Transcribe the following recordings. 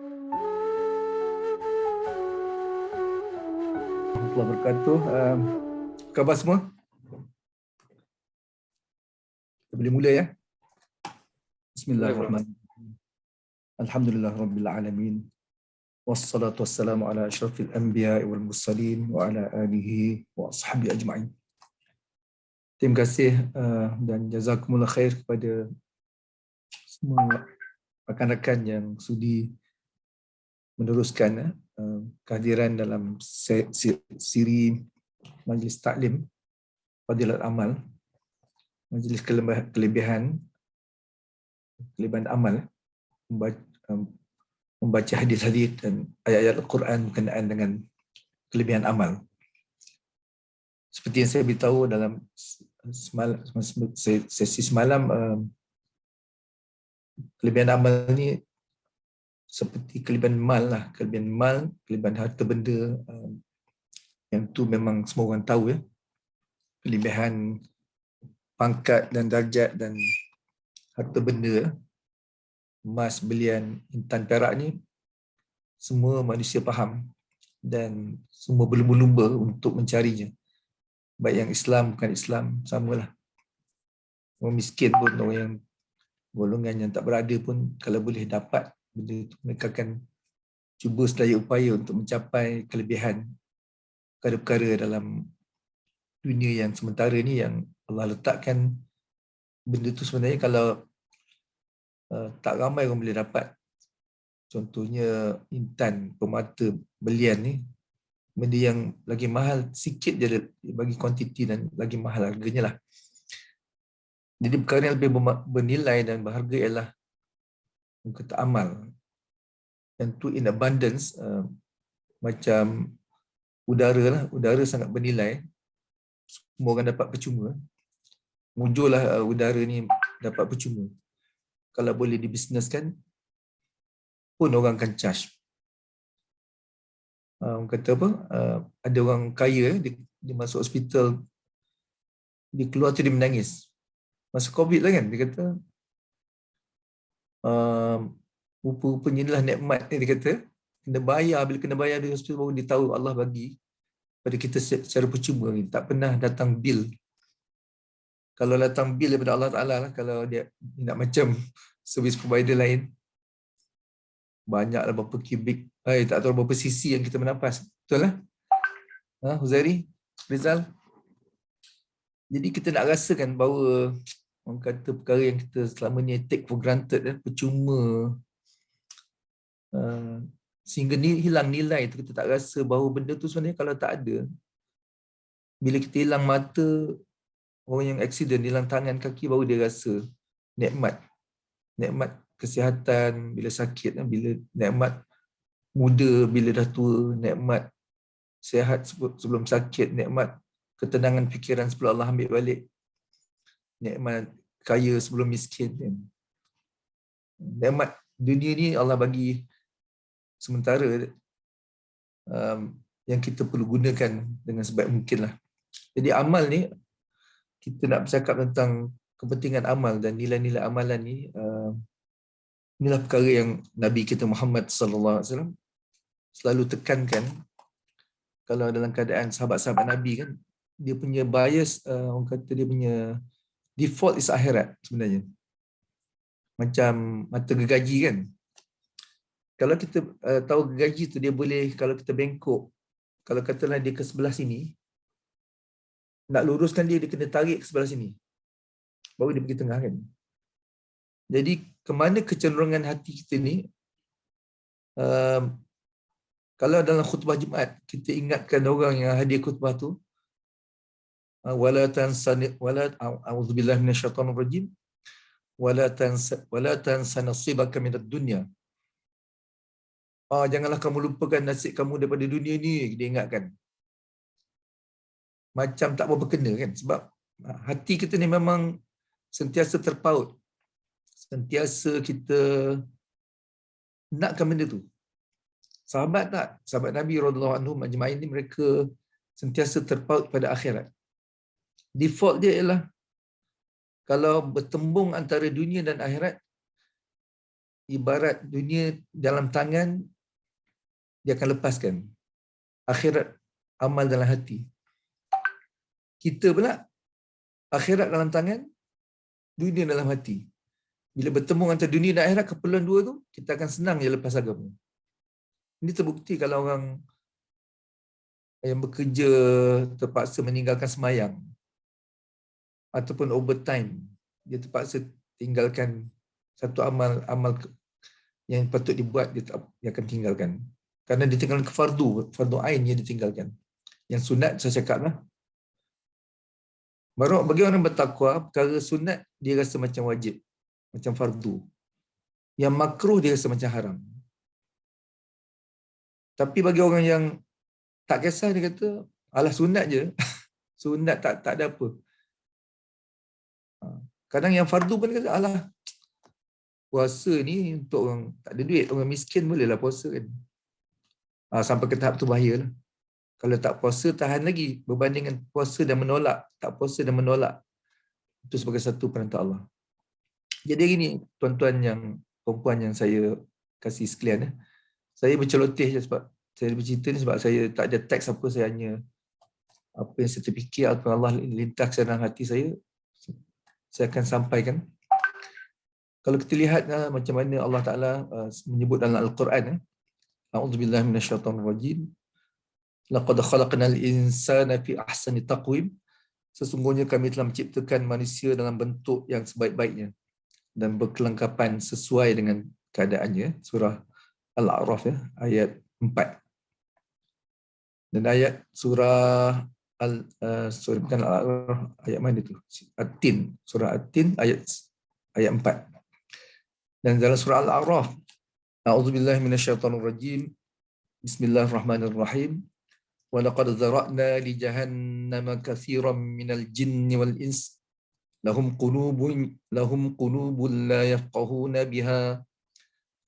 Warahmatullahi wabarakatuh. Khabar semua? Kita boleh mula ya? Bismillahirrahmanirrahim. Alhamdulillah Rabbil Alamin. Wassalatu wassalamu ala asyrafil anbiya wal mursalin wa ala alihi wa ashabi ajma'in. Terima kasih dan jazakumullah khair kepada semua rakan-rakan yang sudi meneruskan kehadiran dalam siri Majlis Taklim Fadilat Amal, Majlis Kelebihan Amal, membaca hadis-hadis dan ayat-ayat Al-Quran berkenaan dengan kelebihan amal. Seperti yang saya beritahu dalam sesi semalam, kelebihan amal ni seperti kelebihan mal lah, kelebihan harta benda, yang tu memang semua orang tahu ya. Kelebihan pangkat dan darjat dan harta benda, emas, belian, intan, perak ni semua manusia faham dan semua berlumba-lumba untuk mencarinya. Baik yang Islam, bukan Islam, samalah. Orang miskin pun, orang yang golongan yang tak berada pun, kalau boleh dapat benda itu, mereka akan cuba sedaya upaya untuk mencapai kelebihan perkara-perkara dalam dunia yang sementara ni, yang Allah letakkan benda tu sebenarnya kalau tak ramai orang boleh dapat. Contohnya intan, permata, belian ni, benda yang lagi mahal sikit je bagi kuantiti dan lagi mahal harganya lah. Jadi perkara yang lebih bernilai dan berharga ialah kata amal. Yang tu in abundance, macam udara lah. Udara sangat bernilai. Semua orang dapat percuma. Mujurlah udara ni dapat percuma. Kalau boleh dibisneskan pun orang akan charge. Orang kata apa? Ada orang kaya, dia masuk hospital, dia keluar tu dia menangis. Masa COVID lah kan, dia kata rupa-rupanya inilah nikmat ni, dia kata kena bayar, bila kena bayar di hospital baru dia tahu Allah bagi pada kita secara percuma ni. Tak pernah datang bil. Kalau datang bil daripada Allah Ta'ala lah, kalau dia nak macam servis provider lain, banyaklah berapa kubik, tak tahu berapa sisi yang kita bernafas. Betul lah? Huzairi, Rizal. Jadi kita nak rasakan bahawa orang kata perkara yang kita selama ni take for granted, percuma, sehingga hilang nilai tu, kita tak rasa bahawa benda tu sebenarnya kalau tak ada, bila kita hilang mata, orang yang accident, hilang tangan, kaki, baru dia rasa nikmat kesihatan bila sakit, bila nikmat muda bila dah tua, nikmat sihat sebelum sakit, nikmat ketenangan fikiran sebelum Allah ambil balik, nikmat kaya sebelum miskin. Nikmat dunia ni Allah bagi sementara, yang kita perlu gunakan dengan sebaik mungkin lah. Jadi amal ni, kita nak bercakap tentang kepentingan amal dan nilai-nilai amalan ni. Inilah perkara yang Nabi kita Muhammad sallallahu alaihi wasallam selalu tekankan. Kalau dalam keadaan sahabat-sahabat Nabi kan, dia punya bias, orang kata dia punya default is akhirat sebenarnya. Macam mata gergaji kan. Kalau kita tahu gergaji tu, dia boleh, kalau kita bengkok, kalau katalah dia ke sebelah sini, nak luruskan dia kena tarik ke sebelah sini, baru dia pergi tengah kan. Jadi kemana kecenderungan hati kita ni, kalau dalam khutbah Jumaat kita ingatkan orang yang hadir khutbah tu, wala a'udzubillahi minasyaitonir rajim, wala tansa nasibaka minad dunya. Janganlah kamu lupakan nasib kamu daripada dunia ni, dia ingatkan. Macam tak berapa kena kan, sebab hati kita ni memang sentiasa terpaut, sentiasa kita nakkan benda tu. Sahabat tak? Sahabat Nabi radhiyallahu anhum ajma'in ni, mereka sentiasa terpaut pada akhirat. Default dia ialah kalau bertembung antara dunia dan akhirat, ibarat dunia dalam tangan, dia akan lepaskan. Akhirat amal dalam hati. Kita pula akhirat dalam tangan, dunia dalam hati. Bila bertemu antara dunia dan akhirat, keperluan dua tu, kita akan senang je lepas agama. Ini terbukti kalau orang yang bekerja terpaksa meninggalkan semayang ataupun overtime, dia terpaksa tinggalkan satu amal yang patut dibuat, dia akan tinggalkan. Kerana dia tinggalkan fardu ain yang ditinggalkan. Yang sunat saya cakap lah. Baru bagi orang bertakwa, perkara sunat dia rasa macam wajib, macam fardu. Yang makruh dia rasa macam haram. Tapi bagi orang yang tak kisah, dia kata, alah sunat je. Sunat tak ada apa. Kadang yang fardu pun dia kata, alah puasa ni untuk orang tak ada duit, orang miskin bolehlah puasa kan. Sampai ke tahap tu bahayalah. Kalau tak puasa tahan lagi berbanding dengan puasa dan menolak. Tak puasa dan menolak. Itu sebagai satu perintah Allah. Jadi gini tuan-tuan yang perempuan yang saya kasih sekalian. Saya berceloteh je sebab saya bercerita ni sebab saya tak ada teks apa, saya hanya apa yang saya terfikir atau Allah lintas dalam hati saya akan sampaikan. Kalau kita lihat macam mana Allah Ta'ala menyebut dalam Al-Quran, A'udzubillahi minasyaitonirrajim. Laqad khalaqnal insana fi ahsani taqwim. Sesungguhnya kami telah menciptakan manusia dalam bentuk yang sebaik-baiknya dan berkelengkapan sesuai dengan keadaannya. Surah Al-A'raf ayat 4. Dan ayat surah bukan Al-A'raf, ayat mana tu? At-Tin. Surah At-Tin ayat 4. Dan dalam surah Al-A'raf, A'udzubillahi minasyaitonirrajim. Bismillahirrahmanirrahim. Wa laqad zara'na li jahannama katsiran minal jinni wal ins lahum qulubun la yafqahuna biha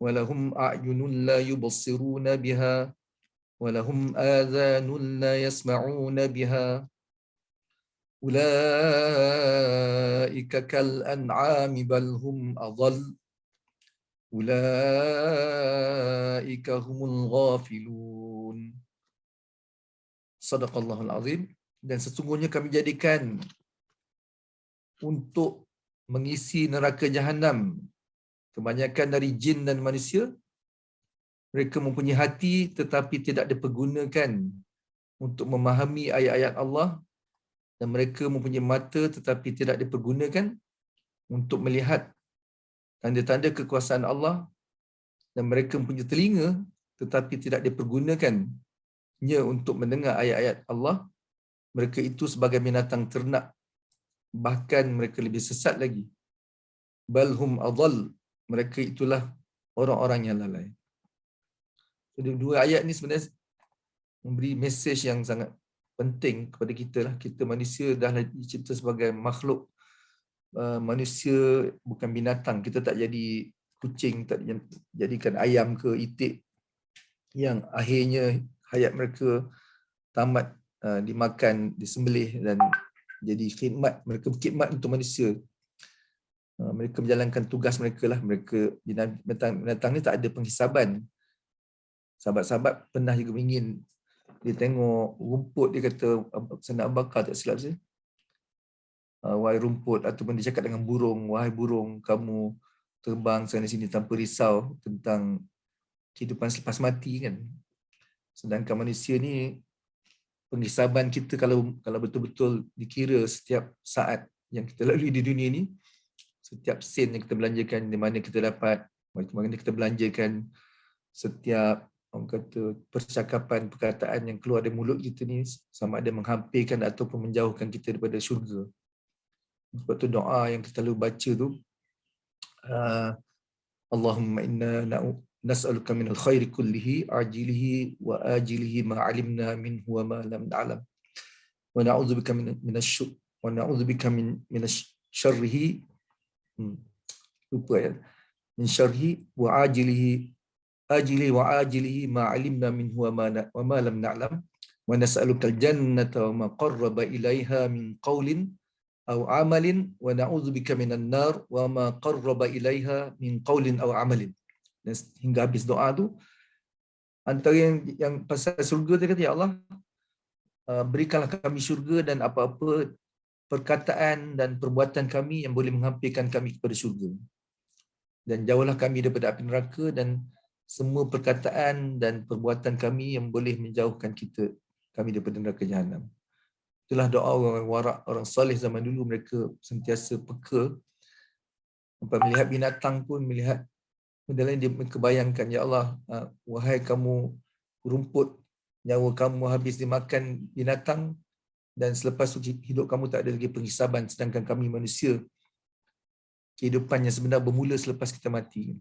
wa lahum a'yunun la yubsiruna biha wa lahum adhanun la yasma'una biha ulaika kal an'ami bal hum adall ulaika humul ghafilun. Sadaqallahul azim. Dan sesungguhnya kami jadikan untuk mengisi neraka Jahannam kebanyakan dari jin dan manusia, mereka mempunyai hati tetapi tidak dipergunakan untuk memahami ayat-ayat Allah, dan mereka mempunyai mata tetapi tidak dipergunakan untuk melihat tanda-tanda kekuasaan Allah, dan mereka mempunyai telinga tetapi tidak dipergunakan untuk mendengar ayat-ayat Allah. Mereka itu sebagai binatang ternak, bahkan mereka lebih sesat lagi. Balhum adall, mereka itulah orang-orang yang lalai. Jadi dua ayat ni sebenarnya memberi mesej yang sangat penting kepada kita lah. Kita manusia dah dicipta sebagai makhluk manusia, bukan binatang. Kita tak jadi kucing, tak jadikan ayam ke itik yang akhirnya hayat mereka tamat dimakan, disembelih dan jadi khidmat. Mereka berkhidmat untuk manusia. Mereka menjalankan tugas mereka lah. Mereka binatang ni tak ada penghisaban. Sahabat-sahabat pernah juga ingin dia tengok rumput, dia kata Sayyidina Abu Bakar tak silap saya, wahai rumput, ataupun dia cakap dengan burung, wahai burung, kamu terbang sana sini tanpa risau tentang kehidupan selepas mati kan. Sedangkan manusia ni penghisaban kita kalau betul-betul dikira setiap saat yang kita lalui di dunia ni, setiap sen yang kita belanjakan, di mana kita dapat, bagaimana kita belanjakan, setiap orang kata percakapan, perkataan yang keluar dari mulut kita ni sama ada menghampirkan ataupun menjauhkan kita daripada syurga. Sebab tu doa yang kita lalu baca tu, Allahumma inna nas'aluka minal khairi kullihi ajilihi wa ajilihi ma 'alimna minhu wa ma lam na'lam wa na'udzubika min syarrihi lupa ya, min syarrihi wa ajilihi wa ajilihi ma 'alimna minhu wa ma lam na'lam wa nas'aluka al-jannata wa ma qarraba ilaiha min qawlin aw 'amalin wa na'udzubika minan nar wa ma qarraba ilaiha min qawlin aw 'amalin. Dan hingga habis doa tu, antara yang pasal syurga dia kata, ya Allah, berikanlah kami syurga dan apa-apa perkataan dan perbuatan kami yang boleh menghampirkan kami kepada syurga. Dan jauhlah kami daripada api neraka dan semua perkataan dan perbuatan kami yang boleh menjauhkan kami daripada neraka jahanam. Itulah doa orang warak, orang salih zaman dulu, mereka sentiasa peka. Sampai melihat binatang pun, melihat benda lain, dia bayangkan, ya Allah, wahai kamu rumput, nyawa kamu habis dimakan binatang dan selepas hidup kamu tak ada lagi penghisaban, sedangkan kami manusia, kehidupan yang sebenar bermula selepas kita mati.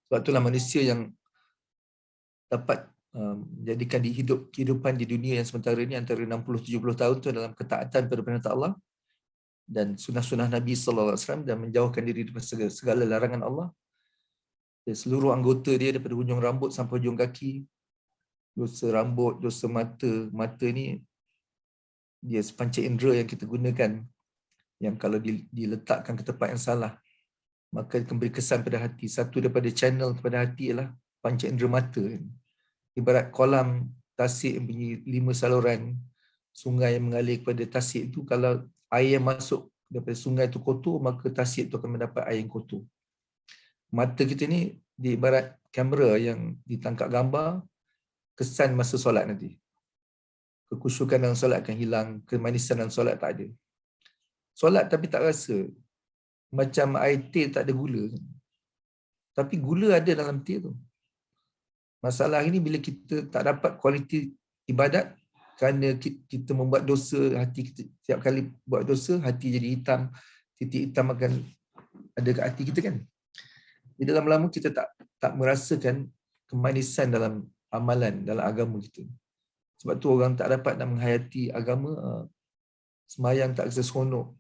Sebab itulah manusia yang dapat menjadikan kehidupan di dunia yang sementara ini antara 60-70 tahun itu dalam ketaatan pada perintah Allah dan sunnah-sunnah Nabi SAW dan menjauhkan diri daripada segala larangan Allah. Dan seluruh anggota dia daripada hujung rambut sampai hujung kaki, dosa rambut, dosa mata. Mata ni dia sepanca indera yang kita gunakan, yang kalau diletakkan ke tempat yang salah, maka akan beri kesan pada hati. Satu daripada channel kepada hati ialah panca indera mata. Ibarat kolam tasik yang punya 5 saluran, sungai yang mengalir kepada tasik itu, kalau air yang masuk daripada sungai itu kotor, maka tasik itu akan mendapat air yang kotor. Mata kita ni diibarat kamera yang ditangkap gambar kesan masa solat nanti. Kekusyukan dalam solat akan hilang, kemanisan dalam solat tak ada. Solat tapi tak rasa. Macam air teh tak ada gula. Tapi gula ada dalam teh tu. Masalah ini bila kita tak dapat kualiti ibadat kerana kita membuat dosa, hati kita setiap kali buat dosa, hati jadi hitam, titik hitam akan ada kat hati kita kan. Jadi lama-lama kita tak merasakan kemanisan dalam amalan, dalam agama kita. Sebab tu orang tak dapat nak menghayati agama, sembahyang tak rasa seronok.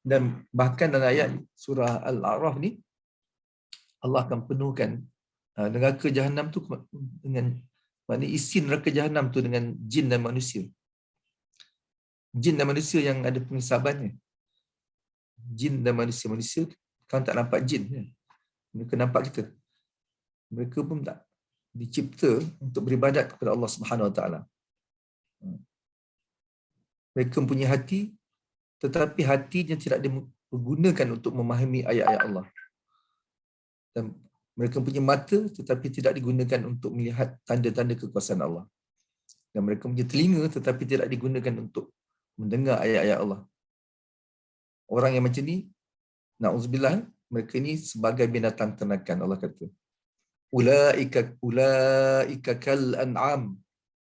Dan bahkan dalam ayat surah Al-A'raf ni, Allah akan penuhkan neraka jahanam tu dengan, maknanya isi neraka jahanam tu dengan jin dan manusia. Jin dan manusia yang ada penghisabannya. Jin dan manusia. Manusia kan tak nampak jin. Mereka nampak kita. Mereka pun tak dicipta untuk beribadat kepada Allah Subhanahu Wa Taala. Mereka mempunyai hati, tetapi hatinya tidak digunakan untuk memahami ayat-ayat Allah. Dan mereka punya mata tetapi tidak digunakan untuk melihat tanda-tanda kekuasaan Allah. Dan mereka punya telinga tetapi tidak digunakan untuk mendengar ayat-ayat Allah. Orang yang macam ni, na'udzubillah, mereka ni sebagai binatang ternakan, Allah kata. Ulaika kal an'am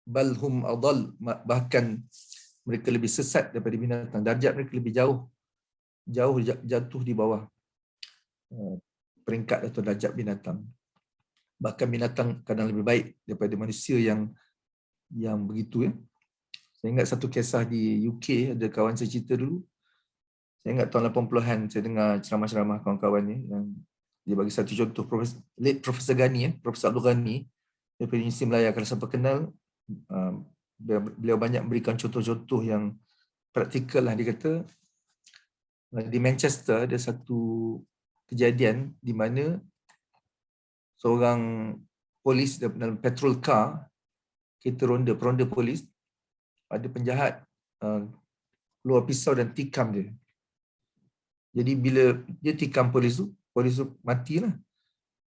bal hum adall. Bahkan mereka lebih sesat daripada binatang. Darjat mereka lebih jauh jatuh di bawah peringkat atau darjat binatang. Bahkan binatang kadang lebih baik daripada manusia yang begitu. Saya ingat satu kisah di UK, ada kawan saya cerita dulu. Saya ingat tahun 80-an saya dengar ceramah-ceramah kawan-kawan ni yang dia bagi satu contoh, Profesor Ghani, Profesor Abdul Ghani daripada Universiti Melaya. Kalau siapa kenal, beliau banyak memberikan contoh-contoh yang praktikal lah. Dia kata di Manchester ada satu kejadian di mana seorang polis dalam patrol car, kereta peronda polis, ada penjahat keluar pisau dan tikam dia. Jadi bila dia tikam polis tu matilah.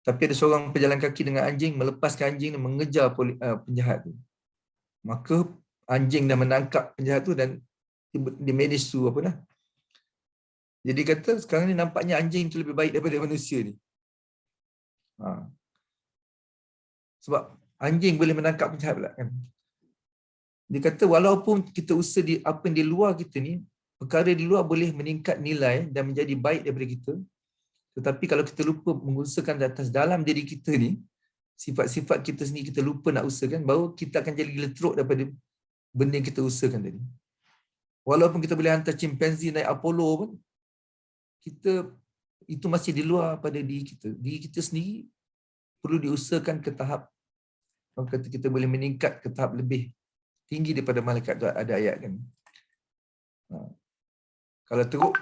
Tapi ada seorang pejalan kaki dengan anjing melepaskan anjing dan mengejar penjahat tu. Maka anjing dah menangkap penjahat tu dan dia manage tu apa dah. Jadi kata sekarang ni nampaknya anjing tu lebih baik daripada manusia ni. Sebab anjing boleh menangkap penjahat pula kan. Dia kata walaupun kita usaha apa yang di luar kita ni, perkara di luar boleh meningkat nilai dan menjadi baik daripada kita. Tetapi kalau kita lupa mengusahakan di atas dalam diri kita ni, sifat-sifat kita sendiri kita lupa nak usahakan, baru kita akan jadi gila teruk daripada benda yang kita usahakan tadi. Walaupun kita boleh hantar chimpanzee naik Apollo pun, kita itu masih di luar pada diri kita. Diri kita sendiri perlu diusahakan ke tahap, orang kata kita boleh meningkat ke tahap lebih tinggi daripada malaikat tu, ada ayat kan. Kalau teruk,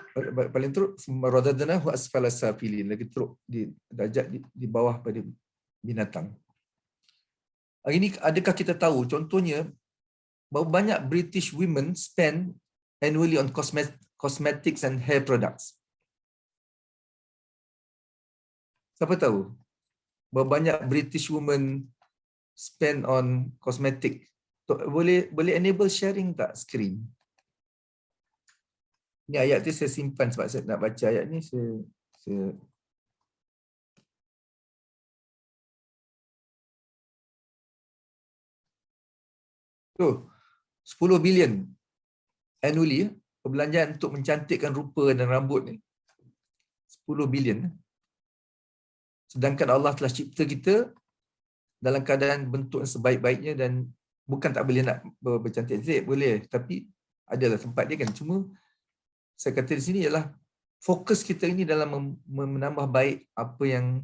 paling teruk, radadnahu asfala safilin, lagi teruk di darjat di bawah pada binatang. Hari ini adakah kita tahu contohnya berapa banyak British women spend annually on cosmetics and hair products? Siapa tahu? Berapa banyak British women spend on cosmetic? Boleh enable sharing tak screen? Ni ayat tu saya simpan sebab saya nak baca ayat ni. Saya tu 10 bilion annually perbelanjaan untuk mencantikkan rupa dan rambut ni. 10 bilion. Sedangkan Allah telah cipta kita dalam keadaan bentuk yang sebaik-baiknya dan bukan tak boleh nak bercantik-cantik, boleh. Tapi adalah tempat dia kan. Cuma saya kata di sini ialah fokus kita ini dalam menambah baik apa yang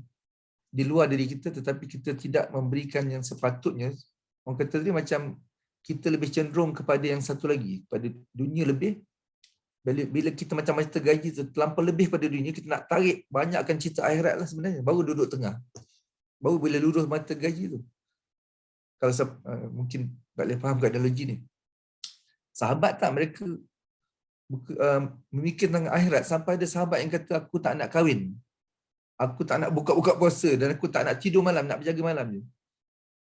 di luar diri kita, tetapi kita tidak memberikan yang sepatutnya. Orang kata tadi macam kita lebih cenderung kepada yang satu lagi, pada dunia lebih. Bila kita macam mata gaji terlampau lebih pada dunia, kita nak tarik banyakkan cerita akhirat lah sebenarnya, baru duduk tengah. Baru bila lurus mata gaji tu. Kalau mungkin tak boleh faham kat analogi ni. Sahabat tak mereka memikir tentang akhirat sampai ada sahabat yang kata aku tak nak kahwin. Aku tak nak buka-buka puasa dan aku tak nak tidur malam, nak berjaga malam je.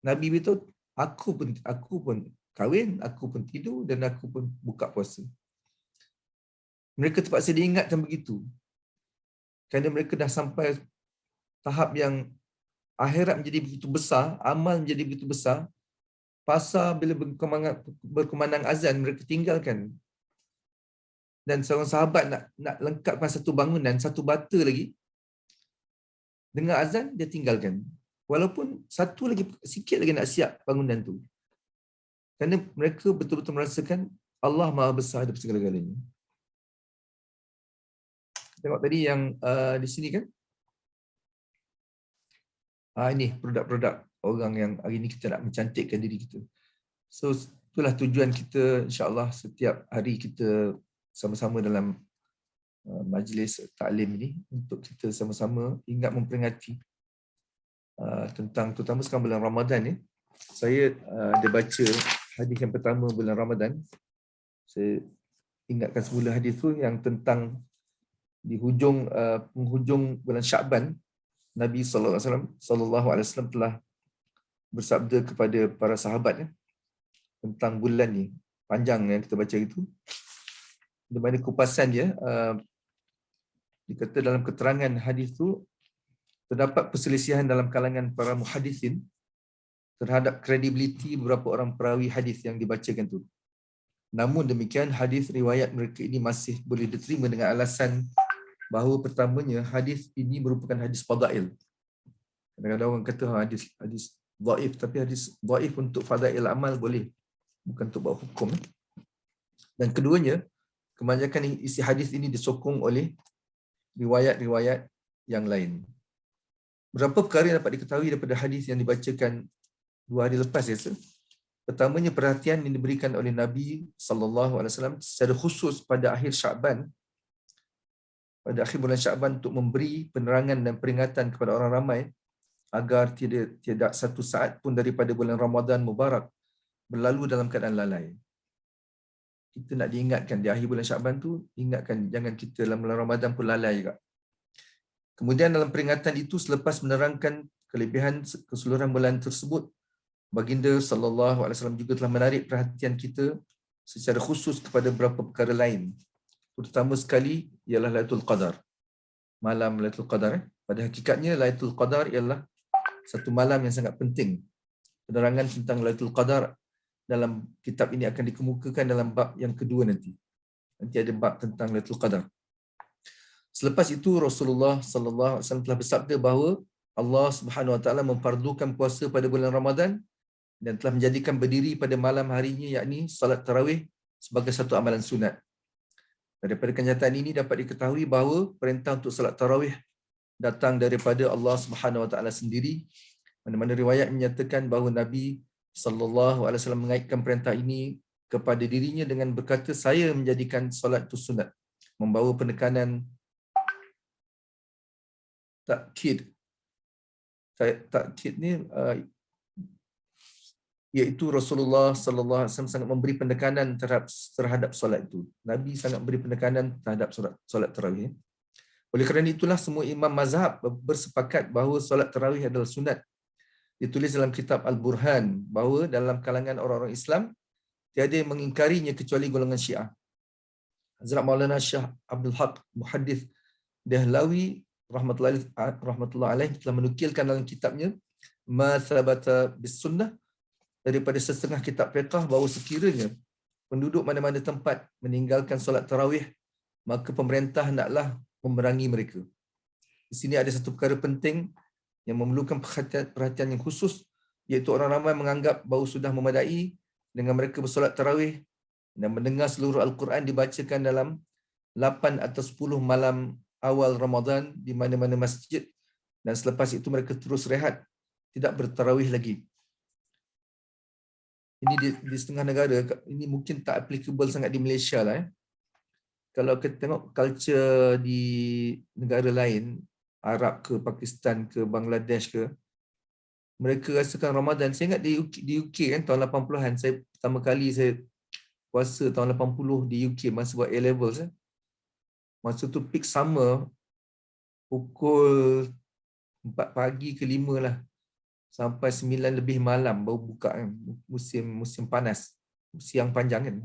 Nabi beritahu, aku pun kahwin, aku pun tidur dan aku pun buka puasa. Mereka terpaksa diingatkan begitu. Kerana mereka dah sampai tahap yang akhirat menjadi begitu besar, amal menjadi begitu besar, pasar bila berkumandang azan, mereka tinggalkan. Dan seorang sahabat nak lengkapkan satu bangunan, satu bata lagi, dengar azan, dia tinggalkan. Walaupun satu lagi, sikit lagi nak siap bangunan tu. Kerana mereka betul-betul merasakan Allah Maha Besar daripada segala-galanya. Tengok tadi yang di sini kan. Ini produk-produk orang yang hari ini kita nak mencantikkan diri kita. So itulah tujuan kita, insya-Allah setiap hari kita sama-sama dalam majlis taklim ini untuk kita sama-sama ingat memperingati tentang, terutama sekarang bulan Ramadan ni. Saya ada baca hadis yang pertama bulan Ramadan. Saya ingatkan semula hadis tu yang tentang di penghujung bulan Sya'ban, Nabi sallallahu alaihi wasallam telah bersabda kepada para sahabatnya tentang bulan ni, panjang yang kita baca itu. Di mana kupasan dia, dikata dalam keterangan hadis tu terdapat perselisihan dalam kalangan para muhaddisin terhadap kredibiliti beberapa orang perawi hadis yang dibacakan tu. Namun demikian, hadis riwayat mereka ini masih boleh diterima dengan alasan bahawa pertamanya hadis ini merupakan hadis fadail. Kadang-kadang orang kata hadis dhaif, tapi hadis dhaif untuk fadail amal boleh, bukan untuk buat hukum. Dan keduanya, kebanyakan isi hadis ini disokong oleh riwayat-riwayat yang lain. Berapa perkara yang dapat diketahui daripada hadis yang dibacakan 2 hari lepas biasa. Pertamanya, perhatian yang diberikan oleh Nabi SAW secara khusus pada akhir Sya'ban, pada akhir bulan Sya'ban, untuk memberi penerangan dan peringatan kepada orang ramai agar tidak satu saat pun daripada bulan Ramadan Mubarak berlalu dalam keadaan lalai. Kita nak diingatkan di akhir bulan Sya'ban tu, ingatkan jangan kita dalam bulan Ramadan pun lalai juga. Kemudian dalam peringatan itu, selepas menerangkan kelebihan keseluruhan bulan tersebut, Baginda sallallahu alaihi wasallam juga telah menarik perhatian kita secara khusus kepada beberapa perkara lain. Terutama sekali ialah Lailatul Qadar. Malam Lailatul Qadar. Pada hakikatnya Lailatul Qadar ialah satu malam yang sangat penting. Penerangan tentang Lailatul Qadar dalam kitab ini akan dikemukakan dalam bab yang kedua nanti. Nanti ada bab tentang Lailatul Qadar. Selepas itu Rasulullah sallallahu alaihi wasallam telah bersabda bahawa Allah Subhanahu wa taala memfardukan puasa pada bulan Ramadan dan telah menjadikan berdiri pada malam harinya, yakni salat tarawih, sebagai satu amalan sunat. Daripada kenyataan ini dapat diketahui bahawa perintah untuk salat tarawih datang daripada Allah Subhanahu wa taala sendiri. Mana-mana riwayat menyatakan bahawa Nabi sallallahu alaihi wasallam mengaitkan perintah ini kepada dirinya dengan berkata, saya menjadikan solat itu sunat. membawa penekanan takkid. Takkid ni iaitu Rasulullah sallallahu alaihi wasallam sangat memberi penekanan terhadap solat itu. Nabi sangat beri penekanan terhadap solat tarawih. Oleh kerana itulah semua imam mazhab bersepakat bahawa solat tarawih adalah sunat. Ditulis dalam kitab Al-Burhan bahawa dalam kalangan orang-orang Islam tiada yang mengingkarinya kecuali golongan Syiah. Hazrat Maulana Syah Abdul Haq Muhaddith Dahlawi rahmatullahi alaih telah menukilkan dalam kitabnya Ma Thabata bis Sunnah daripada setengah kitab fiqh bahawa sekiranya penduduk mana-mana tempat meninggalkan solat tarawih, maka pemerintah hendaklah memerangi mereka. Di sini ada satu perkara penting yang memerlukan perhatian yang khusus, iaitu orang ramai menganggap bahawa sudah memadai dengan mereka bersolat tarawih dan mendengar seluruh Al-Quran dibacakan dalam 8 atau 10 malam awal Ramadan di mana-mana masjid, dan selepas itu mereka terus rehat, tidak bertarawih lagi. Ini di setengah negara, ini mungkin tak applicable sangat di Malaysia lah. Kalau kita tengok culture di negara lain, Arab ke, Pakistan ke, Bangladesh ke, mereka rasakan Ramadan. Saya ingat di UK kan tahun 80-an, saya pertama kali saya puasa tahun 80 di UK masa buat A-levels. Masa tu peak summer, pukul 4 pagi ke 5 lah, sampai 9 lebih malam baru buka kan. Musim panas, siang panjang kan.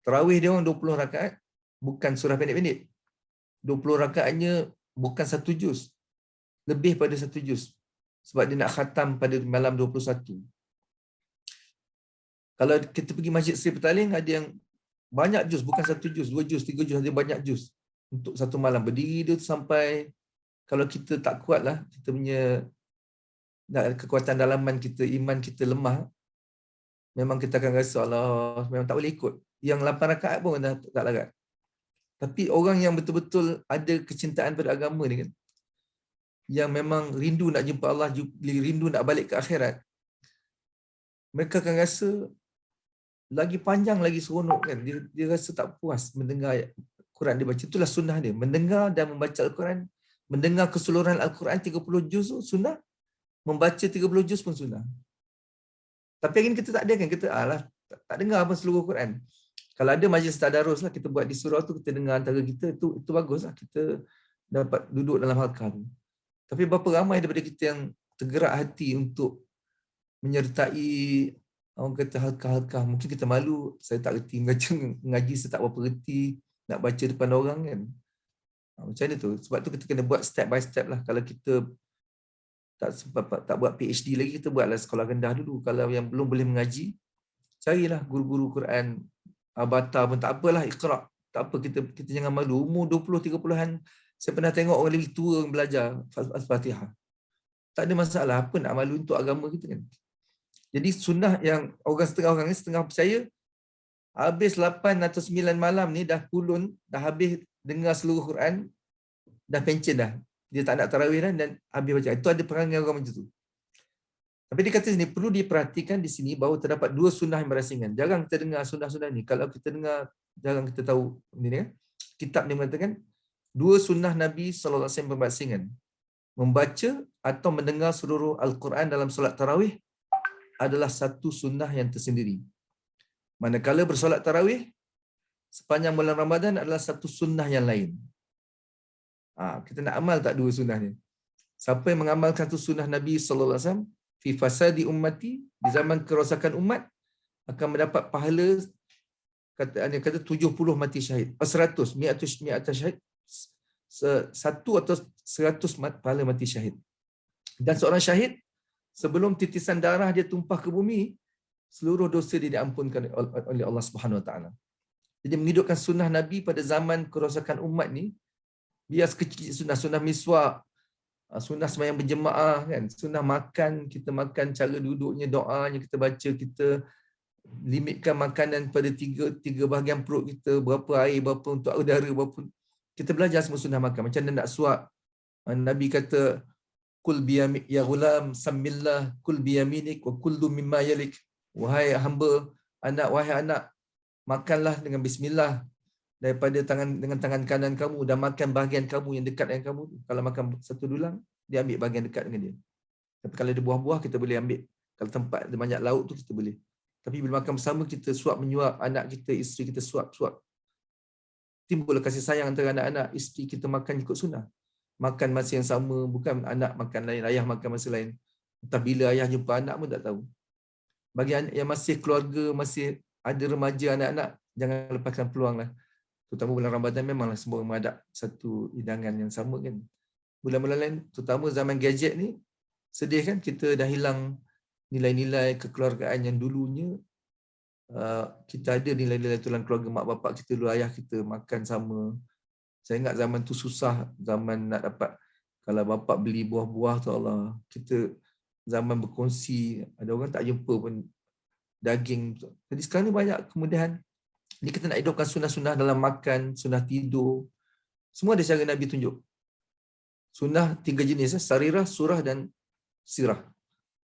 Tarawih dia orang 20 rakaat, bukan surah pendek-pendek. 20 rakaatnya bukan satu juz, lebih pada satu juz. Sebab dia nak khatam pada malam 21. Kalau kita pergi Masjid Seri Petaling, ada yang banyak juz, bukan satu juz, 2 juz, 3 juz, ada banyak juz untuk satu malam. Berdiri dia sampai, kalau kita tak kuat lah, kita punya kekuatan dalaman kita, iman kita lemah, memang kita akan rasa Allah, memang tak boleh ikut. Yang 8 rakaat pun dah tak larat. Tapi orang yang betul-betul ada kecintaan pada agama ni kan, yang memang rindu nak jumpa Allah, rindu nak balik ke akhirat, mereka akan rasa lagi panjang, lagi seronok kan. Dia rasa tak puas mendengar Quran dia baca. Itulah sunnah dia. Mendengar dan membaca Al-Quran. Mendengar keseluruhan Al-Quran 30 juz sunnah. Membaca 30 juz pun sunnah. Tapi hari ni kita tak ada kan. Kita tak dengar apa seluruh Quran. Kalau ada majlis tadarus lah, kita buat di surau tu, kita dengar antara kita, itu bagus lah. Kita dapat duduk dalam halqah tu. Tapi berapa ramai daripada kita yang tergerak hati untuk menyertai orang kata halqah-halqah. Mungkin kita malu, saya tak reti mengaji, saya tak berapa reti nak baca depan orang kan. Macam mana tu? Sebab tu kita kena buat step by step lah. Kalau kita tak buat PhD lagi, kita buatlah sekolah rendah dulu. Kalau yang belum boleh mengaji, carilah guru-guru Quran, Bata pun tak apalah, Iqra. Tak apa, kita jangan malu. Umur 20-30-an, saya pernah tengok orang lebih tua yang belajar Al-Fatihah. Tak ada masalah, apa nak malu untuk agama kita kan. Jadi sunnah yang setengah orang ni setengah percaya, habis 8 atau 9 malam ni dah kulun, dah habis dengar seluruh Quran, dah pencen dah. Dia tak nak tarawih dah dan habis baca. Itu ada perangai orang macam tu. Tapi dia kata sini, perlu diperhatikan di sini bahawa terdapat 2 sunnah yang berasingan. Jarang kita dengar sunnah-sunnah ni. Kalau kita dengar, jarang kita tahu ini kan. Kitab ni mengatakan 2 sunnah Nabi SAW berasingan. Membaca atau mendengar seluruh Al-Quran dalam solat tarawih adalah satu sunnah yang tersendiri. Manakala bersolat tarawih sepanjang bulan Ramadan adalah satu sunnah yang lain. Kita nak amal tak 2 sunnah ni? Siapa yang mengamal satu sunnah Nabi SAW, fi fasadi ummati, di zaman kerosakan umat, akan mendapat pahala kata 70 mati syahid. 100, mi'at syahid, 1 atau 100 pahala mati syahid. Dan seorang syahid, sebelum titisan darah dia tumpah ke bumi, seluruh dosa dia diampunkan oleh Allah Subhanahu Wa Taala. Jadi menghidupkan sunnah Nabi pada zaman kerosakan umat ni, dia sekecil sunnah miswak, sunnah sembahyang berjemaah kan, sunnah makan, kita makan cara duduknya, doanya kita baca, kita limitkan makanan pada tiga bahagian perut kita, berapa air, berapa untuk udara, berapa. Kita belajar semua sunnah makan, macam mana nak suap. Nabi kata, kul biyamik ya ghulam samillah kul biyaminik wa kullu mimma yalik. Wahai hamba, wahai anak, makanlah dengan bismillah. daripada dengan tangan kanan kamu dan makan bahagian kamu yang dekat dengan kamu. Kalau makan satu dulang, dia ambil bahagian dekat dengan dia. Tapi kalau ada buah-buah, kita boleh ambil. Kalau tempat ada banyak lauk tu, kita boleh. Tapi bila makan bersama, kita suap menyuap, anak kita, isteri kita suap-suap. Timbul kasih sayang antara anak-anak, isteri kita makan ikut sunnah. Makan masa yang sama, bukan anak makan lain, ayah makan masa lain. Entah bila ayah jumpa anak pun tak tahu. Bagi anak yang masih keluarga, masih ada remaja anak-anak, jangan lepaskan peluang lah. Terutama bulan Ramadan memanglah semua menghadap satu hidangan yang sama kan. Bulan-bulan lain, terutama zaman gadget ni, sedih kan kita dah hilang nilai-nilai kekeluargaan yang dulunya. Kita ada nilai-nilai tulang keluarga mak bapak kita dulu, ayah kita makan sama. Saya ingat zaman tu susah, zaman nak dapat, kalau bapak beli buah-buah tu Allah, kita zaman berkongsi, ada orang tak jumpa pun daging. Jadi sekarang ni banyak kemudahan. Jadi kita nak hidupkan sunnah-sunnah dalam makan, sunnah tidur. Semua ada cara Nabi tunjuk. Sunnah 3 jenis, sarirah, surah dan sirah.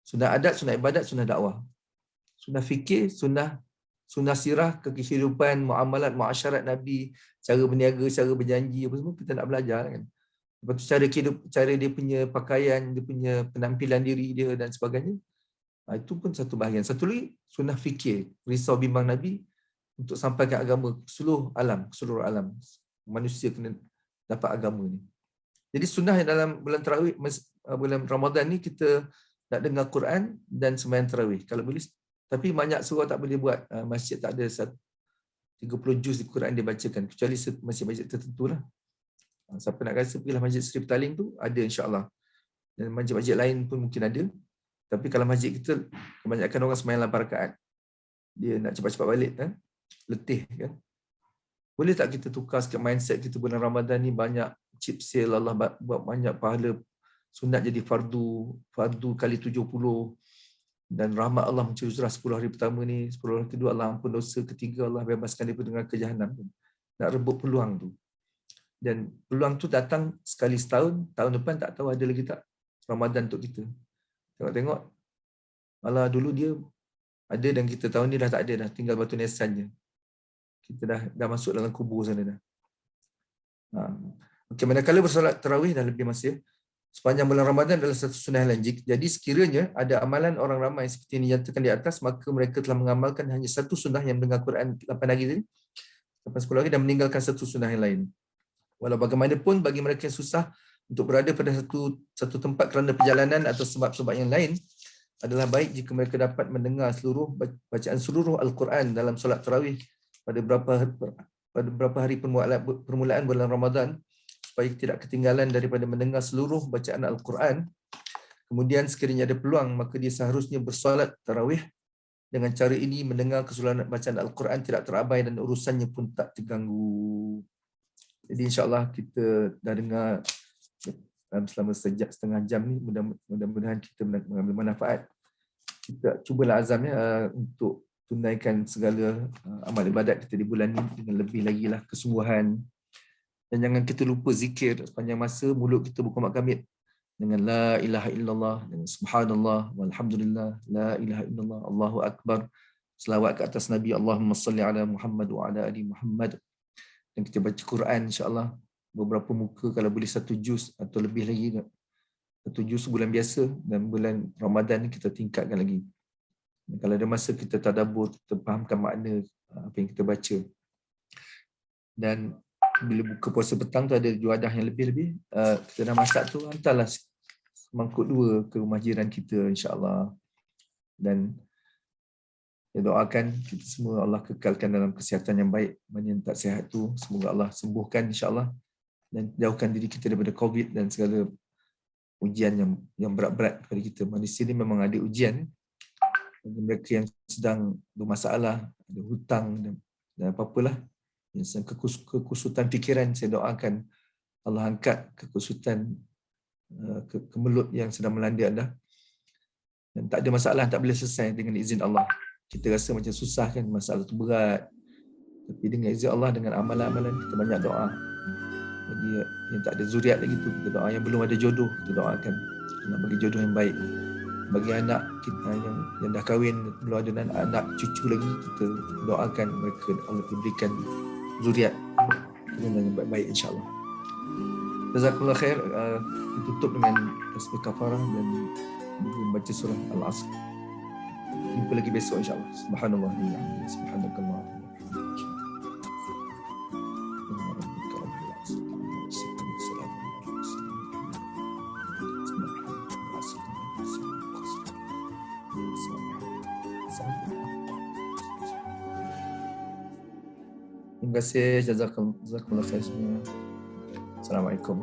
Sunnah adat, sunnah ibadat, sunnah dakwah. Sunnah fikir, sunnah sirah, kehidupan, muamalat, muasyarat Nabi, cara berniaga, cara berjanji, apa semua kita nak belajar kan. Lepas tu cara dia punya pakaian, dia punya penampilan diri dia dan sebagainya. Itu pun satu bahagian. Satu lagi, sunnah fikir, risau bimbang Nabi untuk sampaikan agama ke seluruh alam. Manusia kena dapat agama ni. Jadi sunnah yang dalam bulan tarawih, bulan Ramadan ni kita nak dengar Quran dan sembahyang tarawih. Kalau boleh, tapi banyak surau tak boleh buat. Masjid tak ada 30 juz di Quran dia bacakan, kecuali masjid-masjid tertentu lah. Siapa nak rasa pergilah Masjid Seri Petaling tu, ada insya-Allah. Dan masjid-masjid lain pun mungkin ada. Tapi kalau masjid kita, kebanyakan orang sembahyang 8 rakaat. Dia nak cepat-cepat balik kan. Letih kan. Boleh tak kita tukar sikit mindset kita bulan Ramadan ni, banyak chip sale, Allah buat banyak pahala, sunat jadi fardu kali 70, dan rahmat Allah mencurah 10 hari pertama ni, 10 hari kedua Allah ampun dosa, ketiga Allah bebaskan daripada neraka jahanam. Nak rebut peluang tu. Dan peluang tu datang sekali setahun, tahun depan tak tahu ada lagi tak Ramadan untuk kita. Tengok-tengok, malah dulu dia ada dan kita tahun ni dah tak ada dah, tinggal batu nisan je. Kita dah masuk dalam kubur sana dah. Okey, manakala bersolat tarawih dah lebih masa. Sepanjang bulan Ramadan adalah satu sunnah lain. Jadi sekiranya ada amalan orang ramai seperti yang dinyatakan di atas, maka mereka telah mengamalkan hanya satu sunnah yang mendengar Quran 8 hari tadi, sampai 10 hari, dan meninggalkan satu sunnah yang lain. Walau bagaimanapun bagi mereka yang susah untuk berada pada satu tempat kerana perjalanan atau sebab-sebab yang lain, adalah baik jika mereka dapat mendengar bacaan seluruh Al-Quran dalam solat tarawih pada beberapa hari permulaan bulan Ramadan, supaya tidak ketinggalan daripada mendengar seluruh bacaan Al-Quran. Kemudian sekiranya ada peluang, maka dia seharusnya bersolat tarawih. Dengan cara ini, mendengar keseluruhan bacaan Al-Quran tidak terabai dan urusannya pun tak terganggu. Jadi insya-Allah kita dah dengar selama setengah jam ni, mudah-mudahan kita mengambil manfaat. Kita cubalah azamnya untuk tunaikan segala amal ibadat kita di bulan ni dengan lebih lagi lah kesungguhan. Dan jangan kita lupa zikir sepanjang masa, mulut kita berkomat kamit dengan la ilaha illallah, dengan subhanallah, walhamdulillah, la ilaha illallah, Allahu akbar. Selawat ke atas Nabi, Allahumma salli ala Muhammad wa ala ali Muhammad. Dan kita baca Quran insya-Allah beberapa muka, kalau boleh 1 juz atau lebih lagi, 1 juz bulan biasa, dan bulan Ramadan ni kita tingkatkan lagi. Dan kalau ada masa kita tadabbur, kita fahamkan makna apa yang kita baca. Dan bila buka puasa petang tu ada juadah yang lebih-lebih, kita dah masak tu, hantarlah semangkuk 2 ke rumah jiran kita insya-Allah. Dan saya doakan kita semua Allah kekalkan dalam kesihatan yang baik. Mana yang tak sihat tu semoga Allah sembuhkan insya-Allah, dan jauhkan diri kita daripada COVID dan segala ujian yang berat-berat kepada kita. Manusia ni memang ada ujian. Bagi mereka yang sedang bermasalah, ada hutang dan apa-apalah, yang kekusutan fikiran, saya doakan Allah angkat kekusutan kemelut yang sedang melanda anda. Dan tak ada masalah tak boleh selesai dengan izin Allah. Kita rasa macam susah kan, masalah tu berat. Tapi dengan izin Allah, dengan amalan-amalan kita banyak doa. Bagi yang tak ada zuriat lagi tu, kita doa. Yang belum ada jodoh, kita doakan Allah bagi jodoh yang baik. Bagi anak kita yang dah kahwin, belum ada anak cucu lagi, kita doakan mereka Allah diberikan zuriat yang baik-baik insya-Allah. Jazakumullah khair. Ditutup dengan tasbih kafarah dan membaca surah Al-Asr. Jumpa lagi besok insya-Allah. Subhanallah wa bihamdihi. Subhanakallah. Terima kasih. Jazakumullah khair semua. Assalamualaikum.